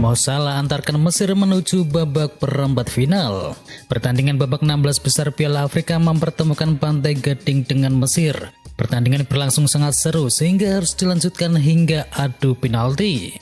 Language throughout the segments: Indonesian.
Mo Salah antarkan Mesir menuju babak perempat final. Pertandingan babak 16 besar Piala Afrika mempertemukan Pantai Gading dengan Mesir. Pertandingan berlangsung sangat seru sehingga harus dilanjutkan hingga adu penalti.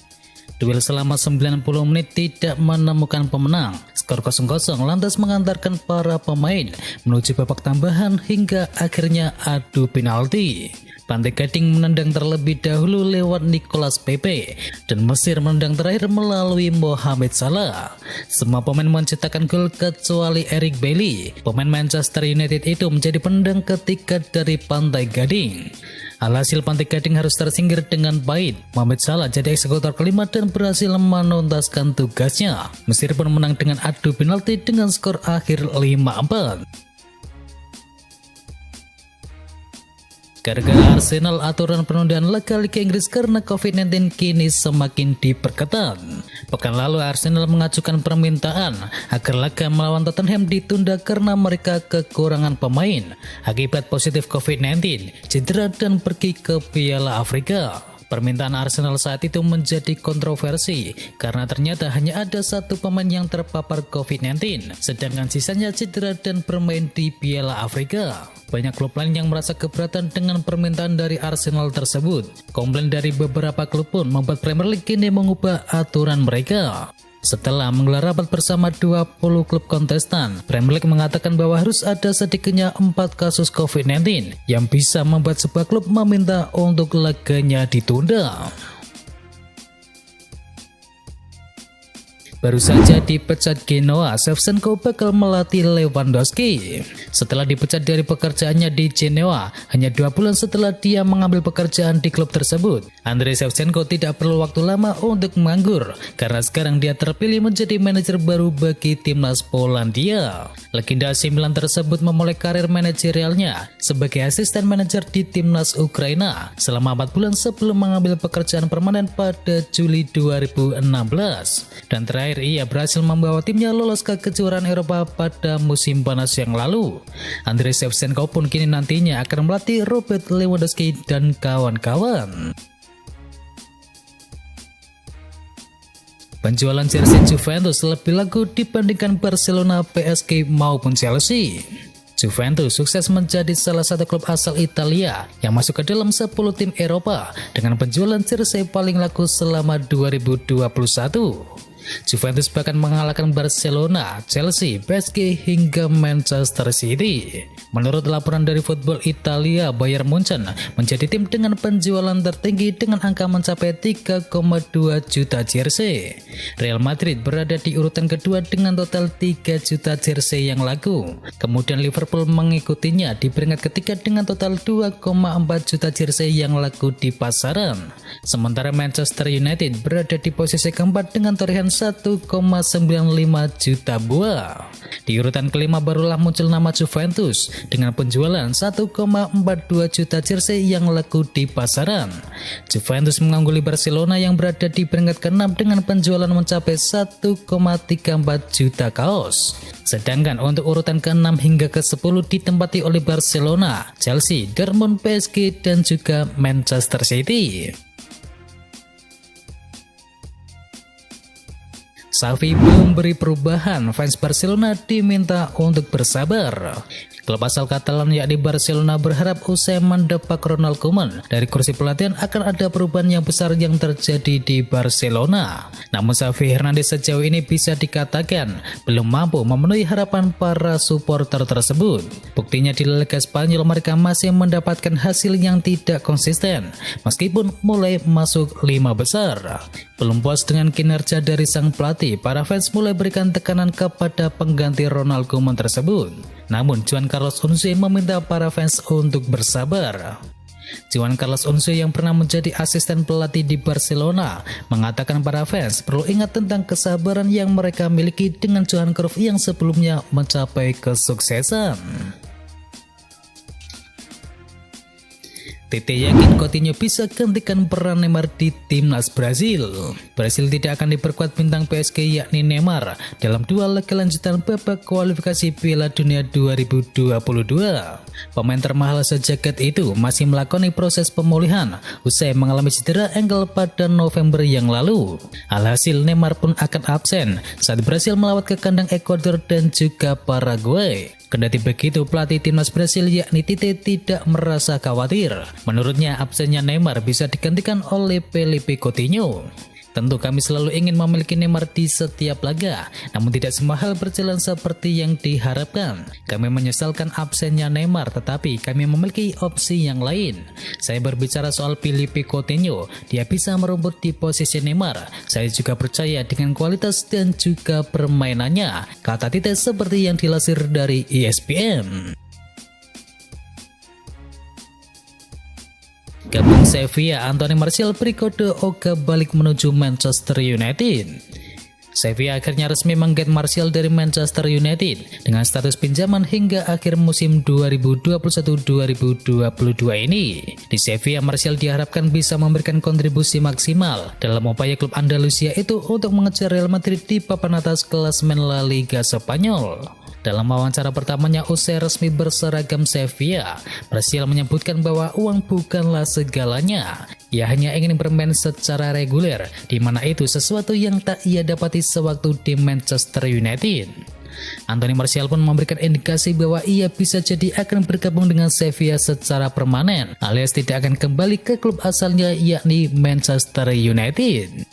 Duel selama 90 menit tidak menemukan pemenang. Skor 0-0 lantas mengantarkan para pemain menuju babak tambahan hingga akhirnya adu penalti. Pantai Gading menendang terlebih dahulu lewat Nicolas Pepe dan Mesir menendang terakhir melalui Mohamed Salah. Semua pemain menciptakan gol kecuali Eric Bailly. Pemain Manchester United itu menjadi penendang ketiga dari Pantai Gading. Alhasil Pantai Gading harus tersingkir dengan baik. Mohamed Salah jadi eksekutor kelima dan berhasil menuntaskan tugasnya. Mesir pun menang dengan adu penalti dengan skor akhir 5-4. Gara-gara Arsenal, aturan penundaan laga Liga Inggris karena COVID-19 kini semakin diperketat. Pekan lalu Arsenal mengajukan permintaan agar laga melawan Tottenham ditunda karena mereka kekurangan pemain akibat positif COVID-19, cedera dan pergi ke Piala Afrika. Permintaan Arsenal saat itu menjadi kontroversi karena ternyata hanya ada satu pemain yang terpapar COVID-19, sedangkan sisanya cedera dan bermain di Piala Afrika. Banyak klub lain yang merasa keberatan dengan permintaan dari Arsenal tersebut. Komplain dari beberapa klub pun membuat Premier League kini mengubah aturan mereka. Setelah menggelar rapat bersama 20 klub kontestan, Premier League mengatakan bahwa harus ada sedikitnya 4 kasus COVID-19 yang bisa membuat sebuah klub meminta untuk laganya ditunda. Baru saja dipecat Genoa, Shevchenko bakal melatih Lewandowski. Setelah dipecat dari pekerjaannya di Genoa, hanya 2 bulan setelah dia mengambil pekerjaan di klub tersebut, Andrei Shevchenko tidak perlu waktu lama untuk menganggur karena sekarang dia terpilih menjadi manajer baru bagi timnas Polandia. Legenda AC Milan tersebut memulai karir manajerialnya sebagai asisten manajer di timnas Ukraina selama 4 bulan sebelum mengambil pekerjaan permanen pada Juli 2016. Dan terakhir ia berhasil membawa timnya lolos ke kejuaraan Eropa pada musim panas yang lalu. Andrei Shevchenko pun kini nantinya akan melatih Robert Lewandowski dan kawan-kawan. Penjualan jersey Juventus lebih laku dibandingkan Barcelona, PSG maupun Chelsea. Juventus sukses menjadi salah satu klub asal Italia yang masuk ke dalam 10 tim Eropa dengan penjualan jersey paling laku selama 2021. Juventus bahkan mengalahkan Barcelona, Chelsea, PSG hingga Manchester City. Menurut laporan dari Football Italia, Bayern Munchen menjadi tim dengan penjualan tertinggi dengan angka mencapai 3,2 juta jersey. Real Madrid berada di urutan kedua dengan total 3 juta jersey yang laku. Kemudian Liverpool mengikutinya di peringkat ketiga dengan total 2,4 juta jersey yang laku di pasaran. Sementara Manchester United berada di posisi keempat dengan torehan 1,95 juta buah. Di urutan kelima barulah muncul nama Juventus dengan penjualan 1,42 juta jersey yang laku di pasaran. Juventus mengungguli Barcelona yang berada di peringkat ke-6 dengan penjualan mencapai 1,34 juta kaos. Sedangkan untuk urutan ke-6 hingga ke-10 ditempati oleh Barcelona, Chelsea, Dortmund, PSG dan juga Manchester City. Xavi belum beri perubahan, fans Barcelona diminta untuk bersabar. Klub asal Katalan yakni Barcelona berharap usai mendepak Ronald Koeman dari kursi pelatihan akan ada perubahan yang besar yang terjadi di Barcelona. Namun Xavi Hernandez sejauh ini bisa dikatakan belum mampu memenuhi harapan para supporter tersebut. Buktinya di Liga Spanyol mereka masih mendapatkan hasil yang tidak konsisten meskipun mulai masuk 5 besar. Belum puas dengan kinerja dari sang pelatih, para fans mulai berikan tekanan kepada pengganti Ronald Koeman tersebut. Namun Juan Carlos Unzué meminta para fans untuk bersabar. Juan Carlos Unzué yang pernah menjadi asisten pelatih di Barcelona mengatakan para fans perlu ingat tentang kesabaran yang mereka miliki dengan Johan Cruyff yang sebelumnya mencapai kesuksesan. Tite yakin Coutinho bisa gantikan peran Neymar di timnas Brasil. Brasil tidak akan diperkuat bintang PSG yakni Neymar dalam 2 laga lanjutan babak kualifikasi Piala Dunia 2022. Pemain termahal sejagat itu masih melakoni proses pemulihan usai mengalami cedera ankle pada November yang lalu. Alhasil Neymar pun akan absen saat Brasil melawat ke kandang Ekuador dan juga Paraguay. Kendati begitu, pelatih timnas Brasil yakni Tite tidak merasa khawatir. Menurutnya absennya Neymar bisa digantikan oleh Felipe Coutinho. Tentu kami selalu ingin memiliki Neymar di setiap laga, namun tidak semua hal berjalan seperti yang diharapkan. Kami menyesalkan absennya Neymar, tetapi kami memiliki opsi yang lain. Saya berbicara soal Felipe Coutinho, dia bisa merumput di posisi Neymar. Saya juga percaya dengan kualitas dan juga permainannya, kata Tite seperti yang dilansir dari ESPN. Gabung Sevilla, Anthony Martial beri kode oke balik menuju Manchester United. Sevilla akhirnya resmi menggait Martial dari Manchester United dengan status pinjaman hingga akhir musim 2021-2022 ini. Di Sevilla, Martial diharapkan bisa memberikan kontribusi maksimal dalam upaya klub Andalusia itu untuk mengejar Real Madrid di papan atas klasemen La Liga Spanyol. Dalam wawancara pertamanya usai resmi berseragam Sevilla, Martial menyebutkan bahwa uang bukanlah segalanya. Ia hanya ingin bermain secara reguler, di mana itu sesuatu yang tak ia dapati sewaktu di Manchester United. Anthony Martial pun memberikan indikasi bahwa ia bisa jadi akan bergabung dengan Sevilla secara permanen, alias tidak akan kembali ke klub asalnya yakni Manchester United.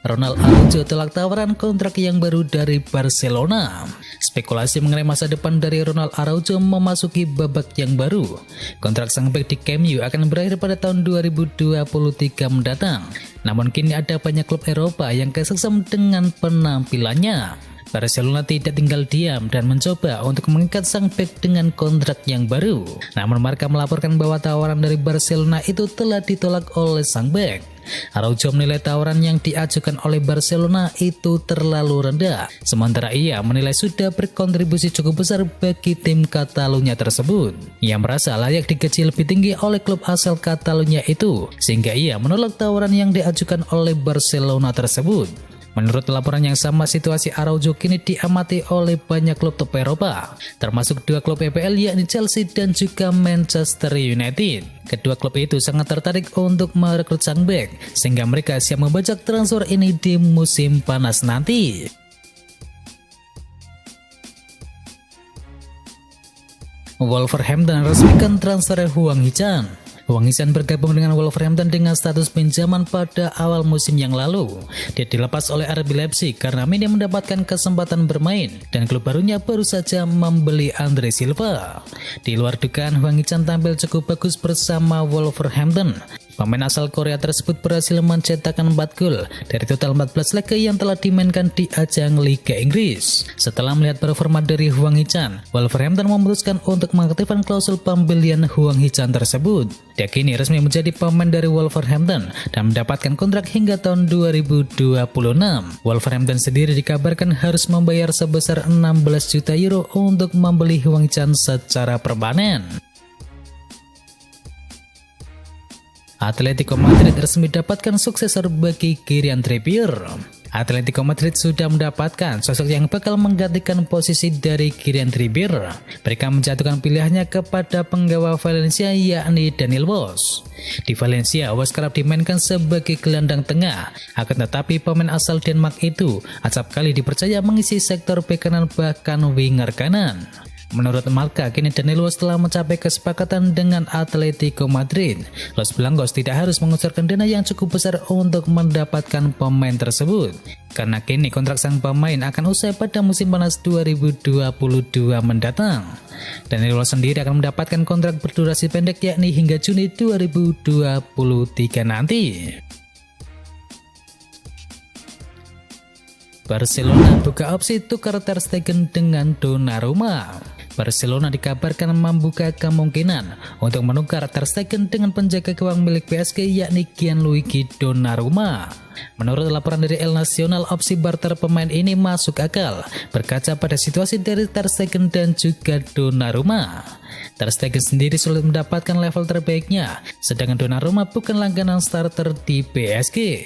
Ronald Araujo tolak tawaran kontrak yang baru dari Barcelona. Spekulasi mengenai masa depan dari Ronald Araujo memasuki babak yang baru. Kontrak sang bek di Camp Nou akan berakhir pada tahun 2023 mendatang. Namun kini ada banyak klub Eropa yang kesengsem dengan penampilannya. Barcelona tidak tinggal diam dan mencoba untuk mengikat sang bek dengan kontrak yang baru. Namun Marca melaporkan bahwa tawaran dari Barcelona itu telah ditolak oleh sang bek. Araujo menilai tawaran yang diajukan oleh Barcelona itu terlalu rendah, sementara ia menilai sudah berkontribusi cukup besar bagi tim Catalunya tersebut. Ia merasa layak digaji lebih tinggi oleh klub asal Catalunya itu, sehingga ia menolak tawaran yang diajukan oleh Barcelona tersebut. Menurut laporan yang sama, situasi Araujo kini diamati oleh banyak klub top Eropa, termasuk dua klub EPL yakni Chelsea dan juga Manchester United. Kedua klub itu sangat tertarik untuk merekrut sang bek, sehingga mereka siap membajak transfer ini di musim panas nanti. Wolverhampton resmikan transfer Hwang Hee-chan. Hwang Hee-chan bergabung dengan Wolverhampton dengan status pinjaman pada awal musim yang lalu. Dia dilepas oleh RB Leipzig karena minim mendapatkan kesempatan bermain dan klub barunya baru saja membeli Andre Silva. Di luar dugaan, Hwang Hee-chan tampil cukup bagus bersama Wolverhampton. Pemain asal Korea tersebut berhasil mencetakkan 4 gol dari total 14 laga yang telah dimainkan di ajang Liga Inggris. Setelah melihat performa dari Hwang Hee-chan, Wolverhampton memutuskan untuk mengaktifkan klausul pembelian Hwang Hee-chan tersebut. Dia kini resmi menjadi pemain dari Wolverhampton dan mendapatkan kontrak hingga tahun 2026. Wolverhampton sendiri dikabarkan harus membayar sebesar 16 juta euro untuk membeli Hwang Hee-chan secara permanen. Atletico Madrid resmi dapatkan suksesor bagi Kylian Trippier. Atletico Madrid sudah mendapatkan sosok yang bakal menggantikan posisi dari Kylian Trippier. Mereka menjatuhkan pilihannya kepada penggawa Valencia yakni Daniel Woss. Di Valencia, Woss kerap dimainkan sebagai gelandang tengah, akan tetapi pemain asal Denmark itu acap kali dipercaya mengisi sektor bek kanan bahkan winger kanan. Menurut Marca, kini Daniel Woss telah mencapai kesepakatan dengan Atletico Madrid. Los Blancos tidak harus mengucurkan dana yang cukup besar untuk mendapatkan pemain tersebut, karena kini kontrak sang pemain akan usai pada musim panas 2022 mendatang. Daniel Woss sendiri akan mendapatkan kontrak berdurasi pendek yakni hingga Juni 2023 nanti. Barcelona buka opsi tukar Ter Stegen dengan Donnarumma. Barcelona dikabarkan membuka kemungkinan untuk menukar Ter Stegen dengan penjaga gawang milik PSG yakni Gianluigi Donnarumma. Menurut laporan dari El Nacional, opsi barter pemain ini masuk akal berkaca pada situasi dari Ter Stegen dan juga Donnarumma. Ter Stegen sendiri sulit mendapatkan level terbaiknya, sedangkan Donnarumma bukan langganan starter di PSG.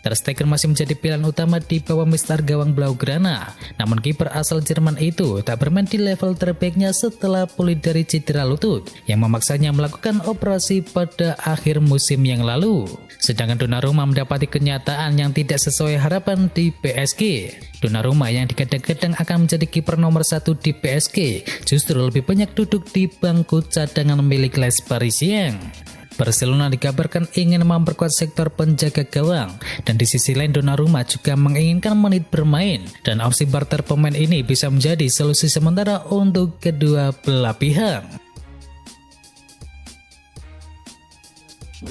Ter Stegen masih menjadi pilihan utama di bawah mister gawang Blaugrana. Namun kiper asal Jerman itu tak bermain di level terbaiknya setelah pulih dari cedera lutut yang memaksanya melakukan operasi pada akhir musim yang lalu. Sedangkan Donnarumma mendapati kenyataan yang tidak sesuai harapan di PSG. Donnarumma yang digadang-gadang akan menjadi kiper nomor 1 di PSG justru lebih banyak duduk di bangku cadangan milik Les Parisiens. Barcelona dikabarkan ingin memperkuat sektor penjaga gawang, dan di sisi lain Donnarumma juga menginginkan menit bermain, dan opsi barter pemain ini bisa menjadi solusi sementara untuk kedua belah pihak.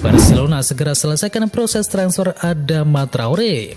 Barcelona segera selesaikan proses transfer Adama Traoré.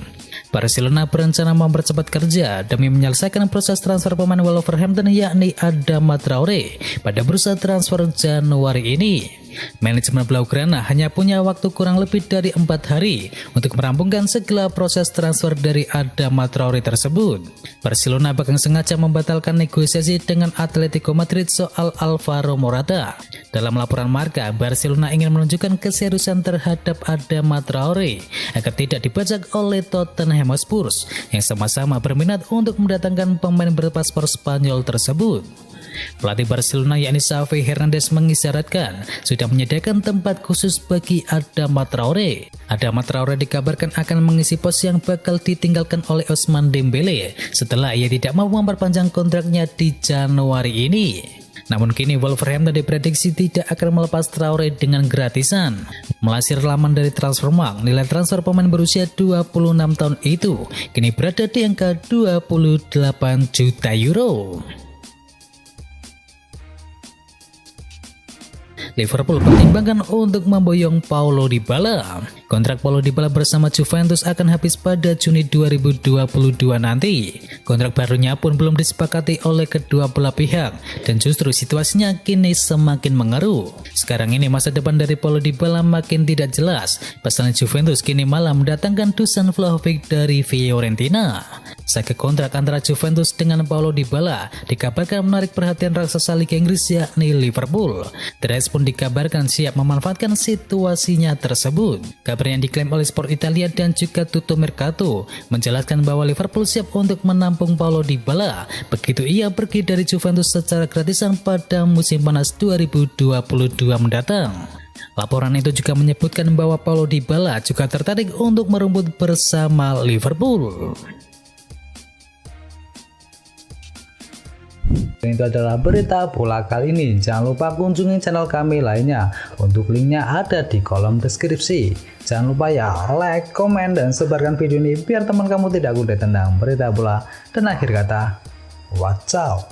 Barcelona berencana mempercepat kerja demi menyelesaikan proses transfer pemain Wolverhampton yakni Adama Traoré pada bursa transfer Januari ini. Manajemen Blaugrana hanya punya waktu kurang lebih dari 4 hari untuk merampungkan segala proses transfer dari Adama Traoré tersebut. Barcelona bahkan sengaja membatalkan negosiasi dengan Atletico Madrid soal Alvaro Morata. Dalam laporan Marca, Barcelona ingin menunjukkan keseriusan terhadap Adama Traoré agar tidak dibajak oleh Tottenham Hotspur yang sama-sama berminat untuk mendatangkan pemain berpaspor Spanyol tersebut. Pelatih Barcelona yakni Xavi Hernandez mengisyaratkan sudah menyediakan tempat khusus bagi Adama Traoré. Adama Traoré dikabarkan akan mengisi pos yang bakal ditinggalkan oleh Ousmane Dembélé setelah ia tidak mau memperpanjang kontraknya di Januari ini. Namun kini Wolverhampton diprediksi tidak akan melepas Traoré dengan gratisan. Melansir laman dari Transfermarkt, nilai transfer pemain berusia 26 tahun itu kini berada di angka 28 juta euro. Liverpool pertimbangkan untuk memboyong Paulo Dybala. Kontrak Paulo Dybala bersama Juventus akan habis pada Juni 2022 nanti. Kontrak barunya pun belum disepakati oleh kedua belah pihak dan justru situasinya kini semakin mengeruh. Sekarang ini masa depan dari Paulo Dybala makin tidak jelas. Pasalnya Juventus kini malah mendatangkan Dusan Vlahovic dari Fiorentina. Saga kontrak antara Juventus dengan Paulo Dybala dikabarkan menarik perhatian raksasa Liga Inggris yakni Liverpool. The Reds pun dikabarkan siap memanfaatkan situasinya tersebut. Kabar yang diklaim oleh Sport Italia dan juga Tutto Mercato menjelaskan bahwa Liverpool siap untuk menampung Paulo Dybala begitu ia pergi dari Juventus secara gratisan pada musim panas 2022 mendatang. Laporan itu juga menyebutkan bahwa Paulo Dybala juga tertarik untuk merumput bersama Liverpool. Itu adalah berita bola kali ini. Jangan lupa kunjungi channel kami lainnya. Untuk linknya ada di kolom deskripsi. Jangan lupa ya like, komen, dan sebarkan video ini biar teman kamu tidak gundul tentang berita bola. Dan akhir kata, wacau.